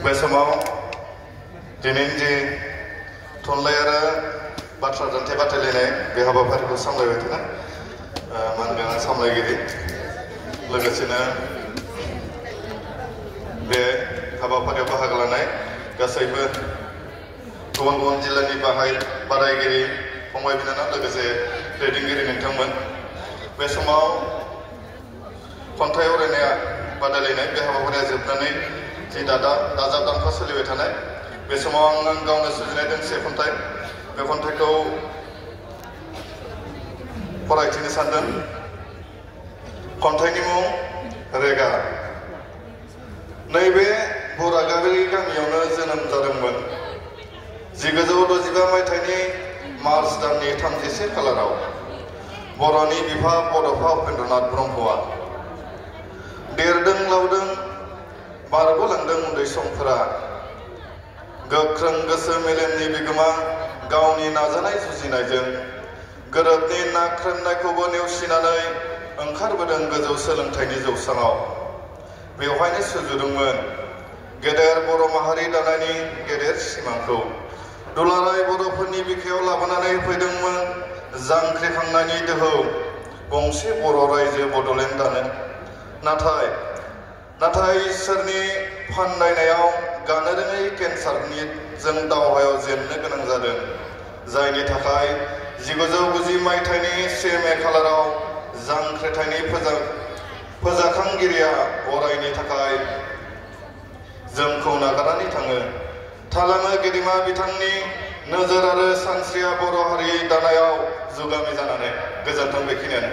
बे समाव दिनैनि जि थुनलाइ आरो बाथ्रा दान्थे बादायलायनाय बे हाबाफारिखौ सामलायबाय थानाय मानगोनां सामलायगिरि लोगोसेनो बे हाबाफारियाव बाहागो लानाय गासैबो गुबुन गुबुन जिल्लानि बादायगिरि फंबाय बिनानाव लोगोसे दैदेनगिरि नोंथांमोन बे समाव खन्थाइ आवरायनाय बादायलायनाय बे हाबाफारिया जोबनानै जि दाजाब दानखा सोलिबाय थानाय बे समाव आं गावनो सुजुनाय दोंसे खन्थाइ बे खन्थाइखौ फरायथिनो सानदों। खन्थाइनि मुं रेगा। नैबे बरागारि गामियावनो जोनोम जादोंमोन 1965 मायथाइनि मार्च दाननि 31 खालाराव बर'नि बिफा बड'फा उपेन्द्रनाथ ब्रह्मआ। देरदों लावदों बारग'लांदों उन्दै समफोरा। गोख्रों गोसो मेलेमनि बिगोमा गावनि नाजानाय जुजिनायजों गोरोबनि नाख्रेबनायखौबो नेवसिनानै ओंखारबोदों गोजौ सोलोंथाइनि जौसाङाव। बेवहायनो सुजुदोंमोन गेदेर बर' माहारि दानायनि गेदेर सिमांखौ। दुलाराय बर'फोरनि बिखायाव लाबोनानै होफैदोंमोन जांख्रिखांनायनि दोहौ गंसे बर' रायजो बड'लेण्ड दानो। नाथाय इसोरनि फान्दायनायाव गानो रोङै केन्सारनि जों दावहायाव जेननो गोनां जादों, जायनि थाखाय 1990 मायथाइनि 1 मे खालाराव जांख्रिथायनि फोजाखांगिरिया अरायनि थाखाय जोंखौ नागारनानै थाङो। थालाङो गेदेमा बिथांनि नोजोर आरो सानस्रिया बर' हारि दानायाव जुगामि जानानै। गोजोन्थों। बेखिनियानो।